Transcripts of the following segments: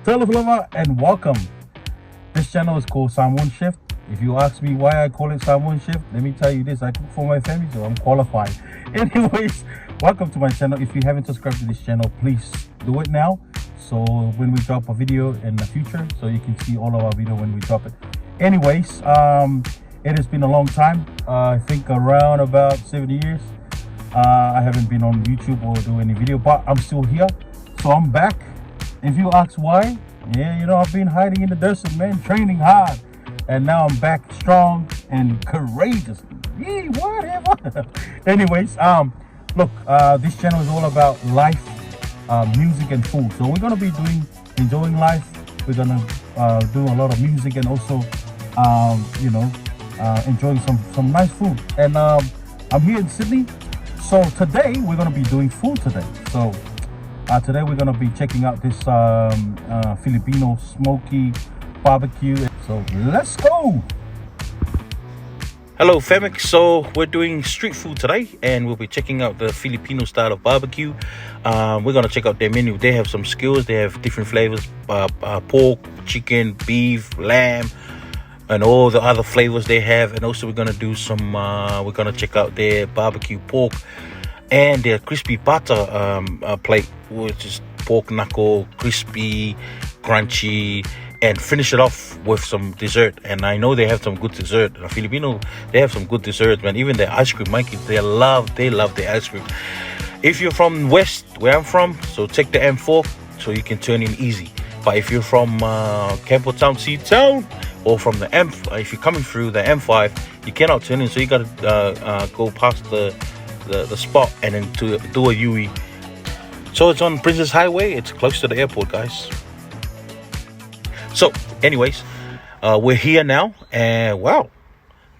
fellow lover, and welcome. This channel is called Samoan Chef. If you ask me why I call it Samoan Chef, let me tell you this: I cook for my family, so I'm qualified. Anyways, welcome to my channel. If you haven't subscribed to this channel, please do it now. So when we drop a video in the future, so you can see all of our video when we drop it. Anyways, it has been a long time. I think around about 7 years. I haven't been on YouTube or do any video, but I'm still here. So I'm back. If you ask why, yeah, you know, I've been hiding in the desert, man, training hard. And now I'm back strong and courageous. Yeah, whatever. Anyways, look, this channel is all about life, music and food. So we're gonna be enjoying life. We're gonna do a lot of music and also, enjoying some nice food. And I'm here in Sydney. So today we're gonna be doing food today. So today we're gonna be checking out this Filipino Smoky BBQ. So let's go. Hello Femic, so we're doing street food today and we'll be checking out the Filipino style of barbecue. We're gonna check out their menu. They have some skills. They have different flavors, pork, chicken, beef, lamb, and all the other flavors they have. And also we're gonna do some we're gonna check out their barbecue pork and their crispy butter plate, which is pork knuckle, crispy, crunchy, and finish it off with some dessert. And I know they have some good dessert. Filipino, they have some good desserts, man. Even their ice cream, Mikey, they love their ice cream. If you're from West, where I'm from, so take the M4 so you can turn in easy. But if you're from Campbelltown, Seatown, or from the if you're coming through the M5, you cannot turn in, so you gotta go past the spot and then to do a UE. So it's on Princess Highway. It's close to the airport, guys. So anyways, we're here now, and wow,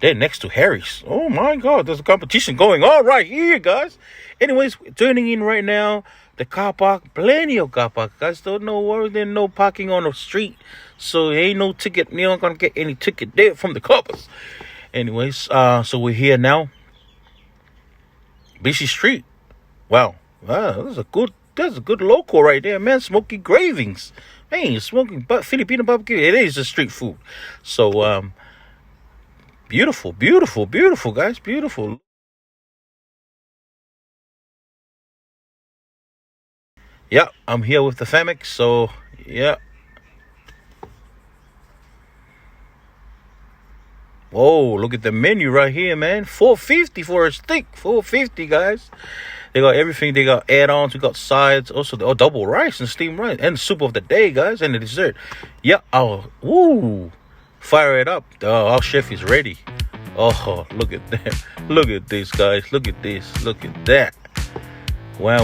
they're next to Harry's. Oh my god, there's a competition going on right here, guys. Anyways, turning in right now. The car park, plenty of car park, guys. Don't no worry, there's no parking on the street, so ain't no ticket. You're not gonna get any ticket there from the coppers. Anyways, so we're here now. Busy street. Wow, that's a good local right there, man. Smoky Cravings. Man, smoking Filipino barbecue. It is a street food. So beautiful, guys. Beautiful. Yeah, I'm here with the Famic, so yeah. Whoa, look at the menu right here, man. $4.50 for a steak. $4.50, guys. They got everything. They got add-ons. We got sides. Also, double rice and steamed rice. And soup of the day, guys. And the dessert. Yeah. Oh, woo. Fire it up. Our chef is ready. Oh, look at that. Look at this, guys. Look at this. Look at that. Wow.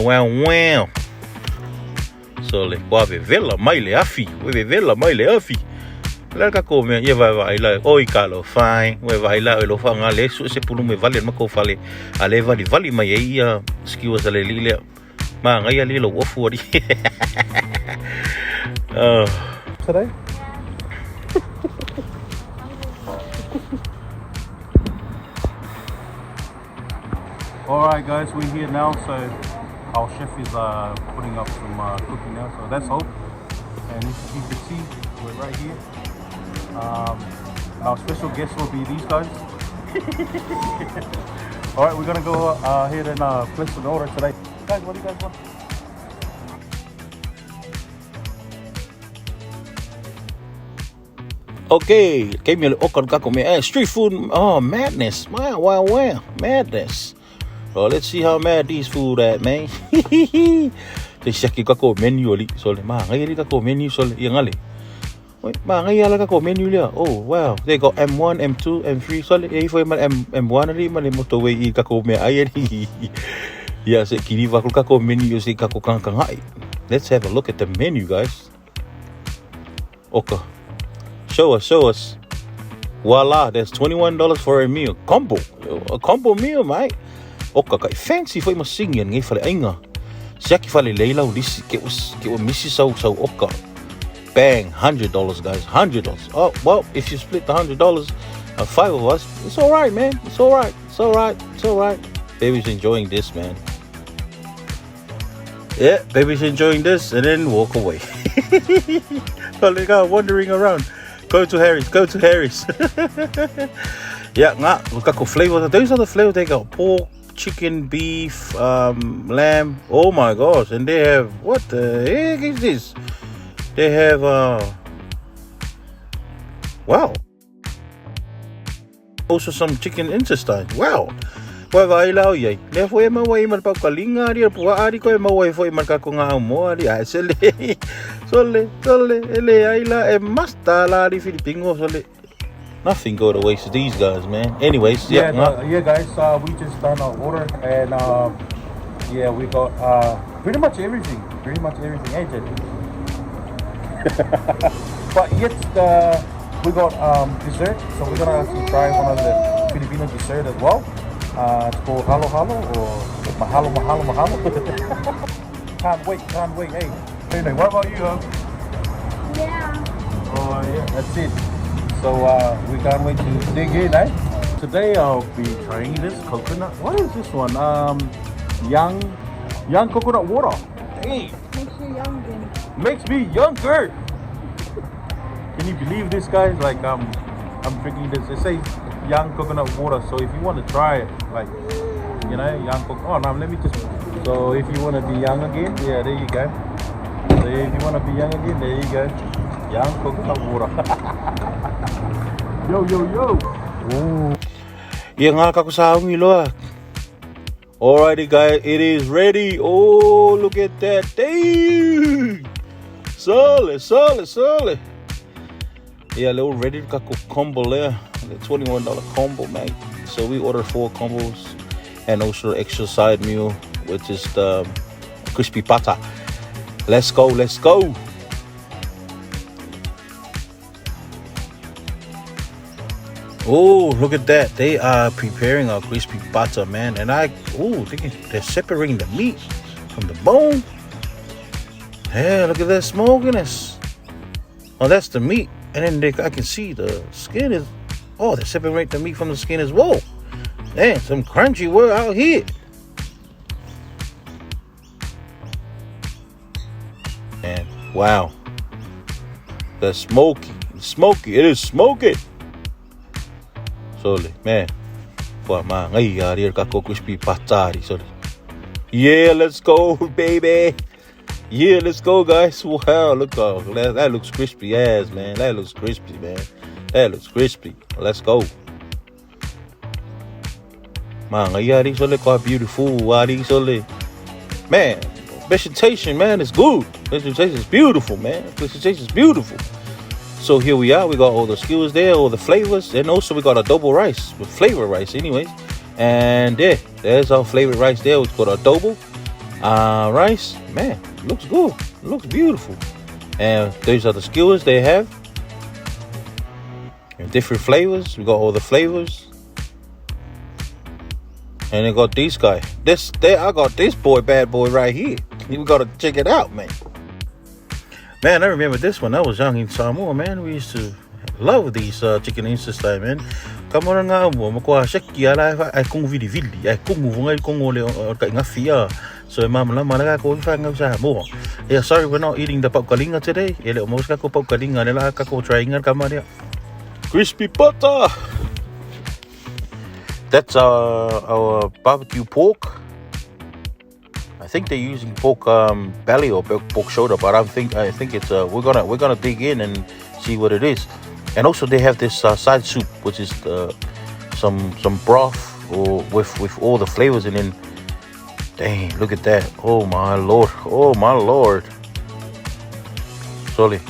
So, le quave vela maile afi. We vela maile afi. La ka ko me ye vai la oi kalo fine we vai la lo fa ngale su se pulu me vale ma ko fale ale vali mai ia skiwas ale lile ma ngai ale lo wofu ri today. All right, guys, we're here now. So our chef is putting up some cooking now. So that's hope. And as you can see, we're right here. Our special guests will be these guys. All right, we're gonna go ahead and place an order today. Guys, what do you guys want? Okay, gave me a street food. Oh, madness! Wow, madness. So let's see how mad these food at, man. They check kako menu ali. So ma ngai kako menu so yang ali. Oh wow, they got M1, M2, M3. So if I M1 ali mali motorway I kako me ay. Yeah, se kini va kako menu se kako kang hai. Let's have a look at the menu, guys. Okay. Show us. Voila, there's $21 for a meal. A combo meal, mate. Okay, kai fancy foi masingian ngai fale ainga. Saki fale leila ulisi ke was missy so okay. Bang, $100, guys. $100. Oh well, if you split the $100, 5 of us, it's all right, man. It's all right. Baby's enjoying this, man. Yeah, baby's enjoying this and then walk away. So they go wandering around. Go to Harry's. Yeah, look at the flavors. Those are the flavors they got: pork, chicken, beef, lamb. Oh my gosh! And they have, what the heck is this? They have wow. Also some chicken intestine. Wow. Wai vai lau ye. Le foi ma wai mar pa kalinga dia pua ari ko ma wai foi mar ka ko nga mo ari ai sele. Sole ele ai la e masta la di Filipino sole. Nothing go to waste of these guys, man. Anyways, yeah, guys, we just done our order and yeah, we got pretty much everything, agent. But yet we got dessert, so we're gonna actually try one of the Filipino dessert as well. It's called halo or mahalo. Can't wait. Hey, anyway, what about you, huh? Yeah. Oh yeah, that's it. So we can't wait to dig in, eh? Today I'll be trying this coconut. What is this one? Young coconut water. Hey, Makes you younger. makes me younger. Can you believe this, guys? Like I'm drinking this. It says young coconut water. So if you want to try it, like young coconut. Oh no, let me just. So if you want to be young again, yeah, there you go. So if you want to be young again, there you go. Young coconut water. Yo. Oh. Yang ako sa loa. Alrighty, guys, it is ready. Oh, look at that. Dang. Solid. Yeah, little ready to combo there. The $21 combo, man. So we ordered 4 combos and also extra side meal, which is the crispy pata. Let's go. Oh, look at that. They are preparing our crispy pata, man. And they're separating the meat from the bone. Yeah, look at that smokiness. Oh, that's the meat. And then I can see the skin is, they're separating the meat from the skin as well. Man, some crunchy work out here. And wow. The smoky. It is smoky. Sorry, man. Crispy patari. Sorry. Yeah, let's go, baby. Yeah, let's go, guys. Wow, look how that looks crispy ass, man. That looks crispy, man. Let's go. Man, quite beautiful. Man, vegetation, man, is good. Vegetation is beautiful, man. Vegetation is beautiful. So here we are. We got all the skewers there, all the flavors, and also we got adobo rice with flavor rice, anyways. And yeah, there's our flavored rice there. It's got adobo rice. Man, looks good. Looks beautiful. And those are the skewers they have. And different flavors. We got all the flavors. And they got these guys. I got this bad boy right here. We gotta check it out, man. Man, I remember this when I was young in Samoa, man. We used to love these chicken Insta style, man. Kamu nga mo makuha shaki ala ay kung vili ay kung muvunga kung ole ka ngafia. So mama la malaga ko fa nga sa mo. Yeah, sorry we're not eating the paukalinga today. Ele mo ska ko paukalinga nila ka ko trying kamaria. Crispy pata. That's our barbecue pork. I think they're using pork belly or pork shoulder, but I think it's we're gonna dig in and see what it is. And also they have this side soup, which is some broth or with all the flavors, and then dang, look at that! Oh my lord! Sorry,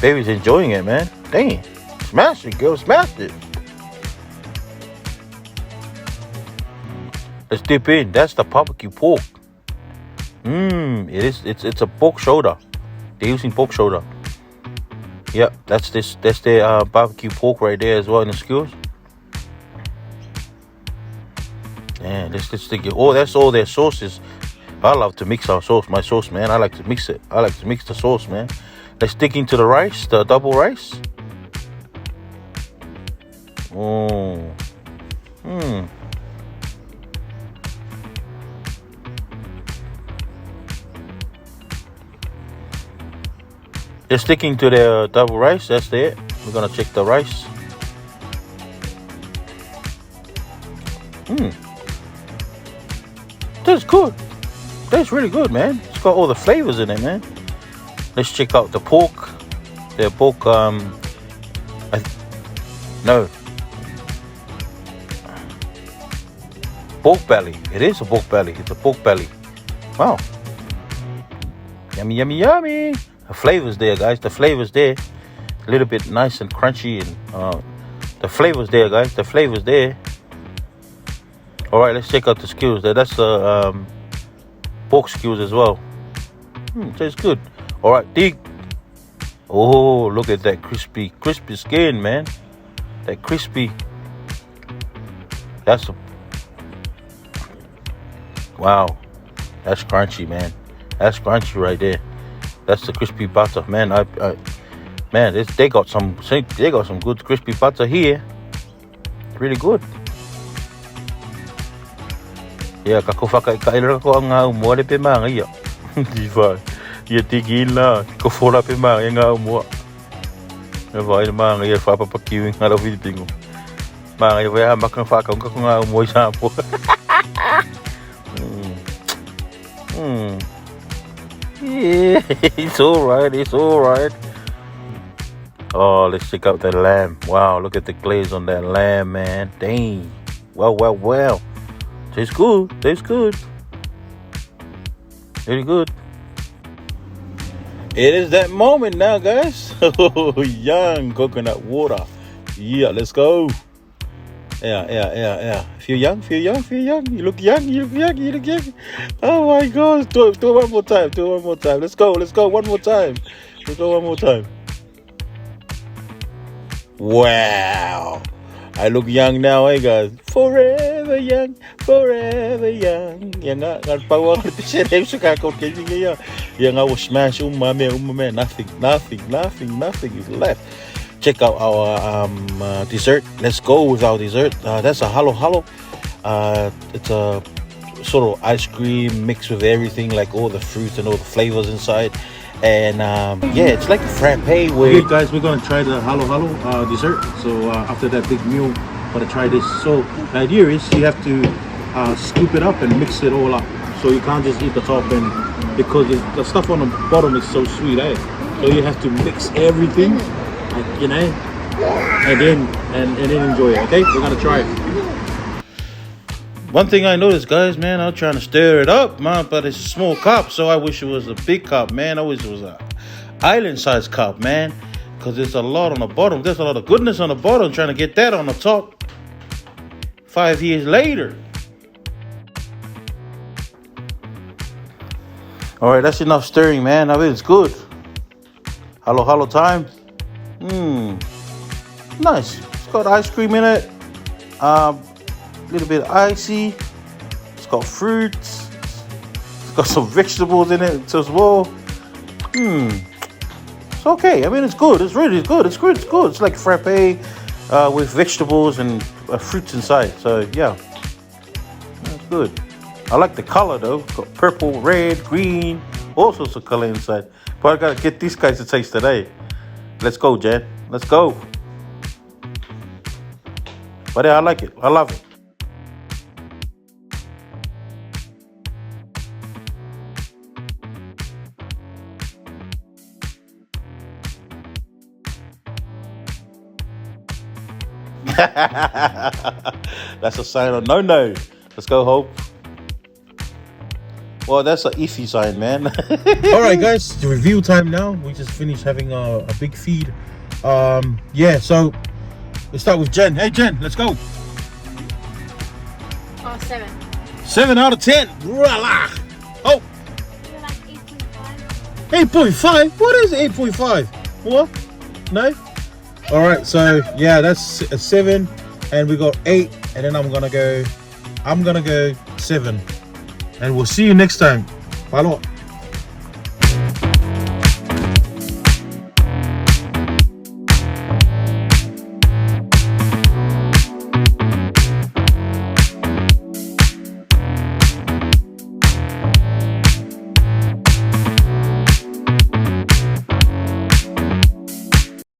baby's enjoying it, man. Dang, smash it, girl, smash it. Let's dip in. That's the barbecue pork. It's a pork shoulder. They're using pork shoulder. Yep, that's their barbecue pork right there as well in the skewers. Man, let's stick it. Oh, that's all their sauces. I love to mix our sauce. My sauce, man. I like to mix it. I like to mix the sauce, man. Let's dig into the rice, the double rice. Oh. They're sticking to their double rice. That's it. We're gonna check the rice. Tastes good. Tastes really good, man. It's got all the flavors in it, man. Let's check out the pork. The pork, no. Pork belly. It is a pork belly. It's a pork belly. Wow. Yummy, yummy, yummy. The flavors there, guys. The flavors there. A little bit nice and crunchy, and the flavors there, guys. The flavors there. All right, let's check out the skewers there. That's the pork skewers as well. Tastes good. All right, dig. Oh, look at that crispy skin, man. That crispy. Wow. That's crunchy, man. That's crunchy right there. That's the crispy butter, man. Man, they got some good crispy butter here. Really good. Yeah, kako whakaikaila ko ang umua le pe mga iya. Di ba? Ia tigil na. Ko fola pe mga nga umua. Na vai mga ia fa pa kiwing ngalo Filipino. Mga ia vai makang fa ka nga umua sa po. Yeah, it's alright. Oh, let's check out that lamb. Wow, look at the glaze on that lamb, man. Dang. Well. Tastes good. Very good. It is that moment now, guys. Young coconut water. Yeah, let's go. Yeah. Feel young. You look young. Oh my gosh. Do it one more time. Let's go. One more time. Wow. I look young now, eh, guys. Forever young. Yang ngat power saya suka kau kini ya. Yang I will smash man. Nothing is left. Check out our dessert. Let's go with our dessert. That's a halo. It's a sort of ice cream mixed with everything, like all the fruits and all the flavors inside. And yeah, it's like a frappe. Okay, guys, we're gonna try the halo dessert. So after that big meal, we're gonna try this. So the idea is you have to scoop it up and mix it all up. So you can't just eat the top, and because the stuff on the bottom is so sweet, eh? So you have to mix everything, you know, and then enjoy it. Okay, we're gonna try it. One thing I noticed, guys, man, I'm trying to stir it up, man, but it's a small cup, so I wish it was a big cup, man. I wish it was a island-sized cup, man, because there's a lot on the bottom. There's a lot of goodness on the bottom, trying to get that on the top 5 years later. All right, that's enough stirring, man. I mean, it's good. Halo time. Nice. It's got ice cream in it. Little bit icy. It's got fruits. It's got some vegetables in it as well. It's okay. I mean, it's good. It's really good. It's good. It's like frappe with vegetables and fruits inside. So yeah, that's good. I like the color though. It's got purple, red, green, all sorts of color inside. But I gotta get these guys to taste today. Let's go, Jen. Let's go. But yeah, I like it. I love it. That's a sign of no. Let's go, Hope. Well, that's an iffy sign, man. All right, guys, it's review time now. We just finished having a big feed. Yeah, so let's start with Jen. Hey, Jen, let's go. 7. 7 out of 10. Voila. Oh, You're like 8.5. 8.5. What is 8.5? What? No. All right, so yeah, that's a 7, and we got 8, and then I'm gonna go 7, and we'll see you next time. Bye.